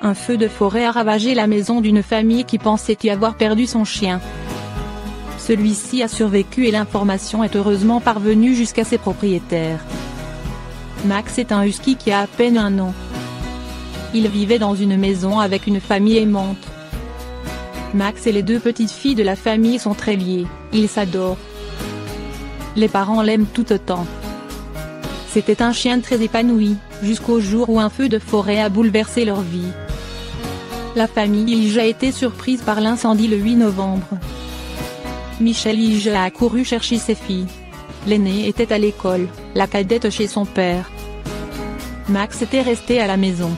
Un feu de forêt a ravagé la maison d'une famille qui pensait y avoir perdu son chien. Celui-ci a survécu et l'information est heureusement parvenue jusqu'à ses propriétaires. Max est un husky qui a à peine 1 an. Il vivait dans une maison avec une famille aimante. Max et les 2 petites filles de la famille sont très liés, ils s'adorent. Les parents l'aiment tout autant. C'était un chien très épanoui, jusqu'au jour où un feu de forêt a bouleversé leur vie. La famille Ige a été surprise par l'incendie le 8 novembre. Michel Ige a accouru chercher ses filles. L'aînée était à l'école, la cadette chez son père. Max était resté à la maison.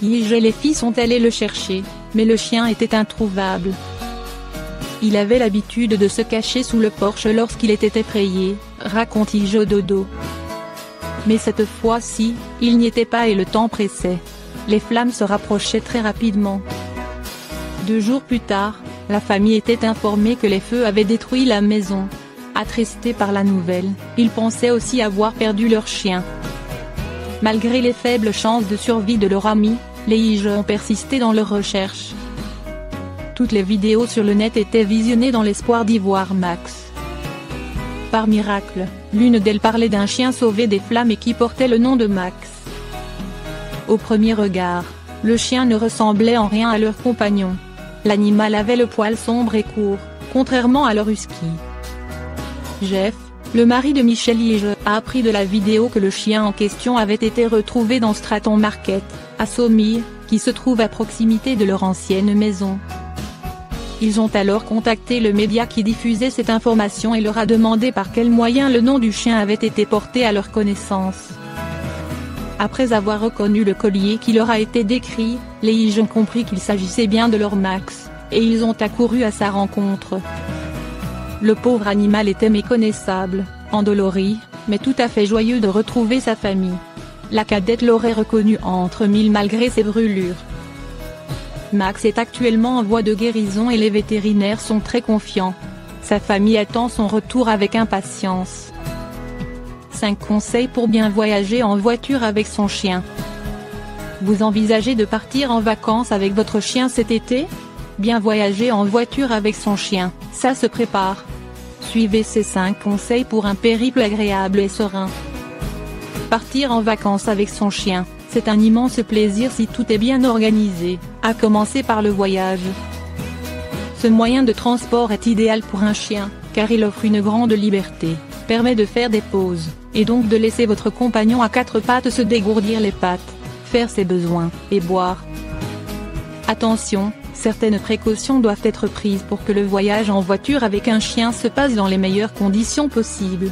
Ige et les filles sont allées le chercher, mais le chien était introuvable. Il avait l'habitude de se cacher sous le porche lorsqu'il était effrayé, raconte Ige au dodo. Mais cette fois-ci, il n'y était pas et le temps pressait. Les flammes se rapprochaient très rapidement. 2 jours plus tard, la famille était informée que les feux avaient détruit la maison. Attristés par la nouvelle, ils pensaient aussi avoir perdu leur chien. Malgré les faibles chances de survie de leur ami, les Ige ont persisté dans leurs recherches. Toutes les vidéos sur le net étaient visionnées dans l'espoir d'y voir Max. Par miracle, l'une d'elles parlait d'un chien sauvé des flammes et qui portait le nom de Max. Au premier regard, le chien ne ressemblait en rien à leur compagnon. L'animal avait le poil sombre et court, contrairement à leur husky. Jeff, le mari de Michel Ige, a appris de la vidéo que le chien en question avait été retrouvé dans Stratton Market, à Saumur, qui se trouve à proximité de leur ancienne maison. Ils ont alors contacté le média qui diffusait cette information et leur a demandé par quel moyen le nom du chien avait été porté à leur connaissance. Après avoir reconnu le collier qui leur a été décrit, les Ige ont compris qu'il s'agissait bien de leur Max, et ils ont accouru à sa rencontre. Le pauvre animal était méconnaissable, endolori, mais tout à fait joyeux de retrouver sa famille. La cadette l'aurait reconnu entre mille malgré ses brûlures. Max est actuellement en voie de guérison et les vétérinaires sont très confiants. Sa famille attend son retour avec impatience. 5 conseils pour bien voyager en voiture avec son chien. Vous envisagez de partir en vacances avec votre chien cet été? Bien voyager en voiture avec son chien, ça se prépare. Suivez ces 5 conseils pour un périple agréable et serein. Partir en vacances avec son chien, c'est un immense plaisir si tout est bien organisé, à commencer par le voyage. Ce moyen de transport est idéal pour un chien, car il offre une grande liberté, permet de faire des pauses, et donc de laisser votre compagnon à 4 pattes se dégourdir les pattes, faire ses besoins, et boire. Attention, certaines précautions doivent être prises pour que le voyage en voiture avec un chien se passe dans les meilleures conditions possibles.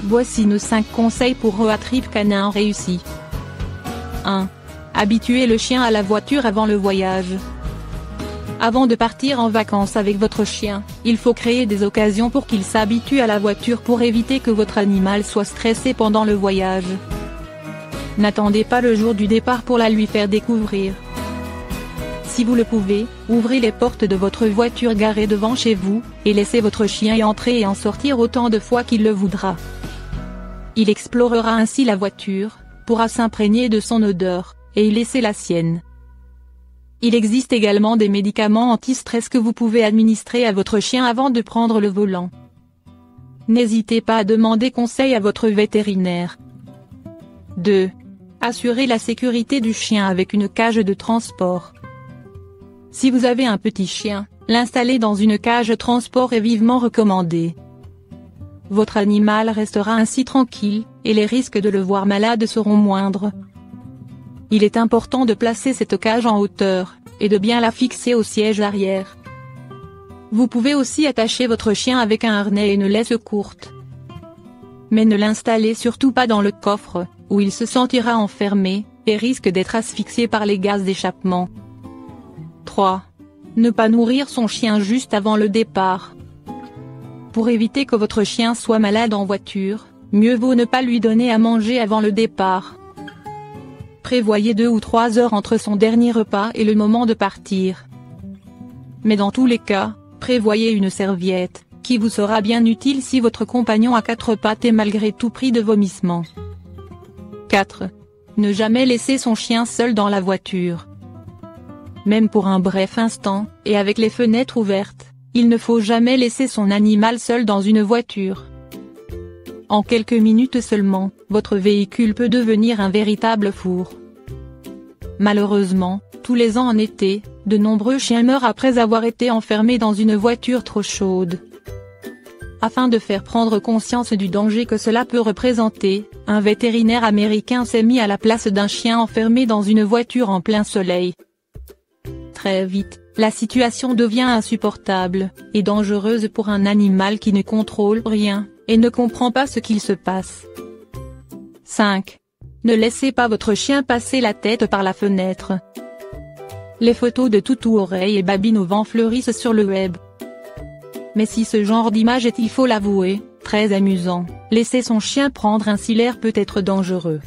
Voici nos 5 conseils pour road trip canin réussi. 1. Habituez le chien à la voiture avant le voyage. Avant de partir en vacances avec votre chien, il faut créer des occasions pour qu'il s'habitue à la voiture pour éviter que votre animal soit stressé pendant le voyage. N'attendez pas le jour du départ pour la lui faire découvrir. Si vous le pouvez, ouvrez les portes de votre voiture garée devant chez vous, et laissez votre chien y entrer et en sortir autant de fois qu'il le voudra. Il explorera ainsi la voiture, pourra s'imprégner de son odeur, et y laisser la sienne. Il existe également des médicaments anti-stress que vous pouvez administrer à votre chien avant de prendre le volant. N'hésitez pas à demander conseil à votre vétérinaire. 2. Assurez la sécurité du chien avec une cage de transport. Si vous avez un petit chien, l'installer dans une cage transport est vivement recommandé. Votre animal restera ainsi tranquille, et les risques de le voir malade seront moindres. Il est important de placer cette cage en hauteur, et de bien la fixer au siège arrière. Vous pouvez aussi attacher votre chien avec un harnais et une laisse courte. Mais ne l'installez surtout pas dans le coffre, où il se sentira enfermé, et risque d'être asphyxié par les gaz d'échappement. 3. Ne pas nourrir son chien juste avant le départ. Pour éviter que votre chien soit malade en voiture, mieux vaut ne pas lui donner à manger avant le départ. Prévoyez 2 ou 3 heures entre son dernier repas et le moment de partir. Mais dans tous les cas, prévoyez une serviette, qui vous sera bien utile si votre compagnon a 4 pattes et malgré tout pris de vomissements. 4. Ne jamais laisser son chien seul dans la voiture. même pour un bref instant, et avec les fenêtres ouvertes, il ne faut jamais laisser son animal seul dans une voiture. En quelques minutes seulement, votre véhicule peut devenir un véritable four. Malheureusement, tous les ans en été, de nombreux chiens meurent après avoir été enfermés dans une voiture trop chaude. Afin de faire prendre conscience du danger que cela peut représenter, un vétérinaire américain s'est mis à la place d'un chien enfermé dans une voiture en plein soleil. Très vite, la situation devient insupportable, et dangereuse pour un animal qui ne contrôle rien, et ne comprend pas ce qu'il se passe. 5. Ne laissez pas votre chien passer la tête par la fenêtre. Les photos de Toutou Oreille et Babine au vent fleurissent sur le web. Mais si ce genre d'image est, il faut l'avouer, très amusant, laisser son chien prendre ainsi l'air peut être dangereux.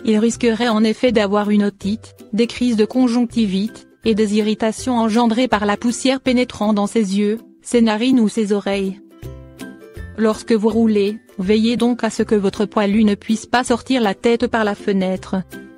Il risquerait en effet d'avoir une otite, des crises de conjonctivite, et des irritations engendrées par la poussière pénétrant dans ses yeux, ses narines ou ses oreilles. Lorsque vous roulez, veillez donc à ce que votre poilu ne puisse pas sortir la tête par la fenêtre.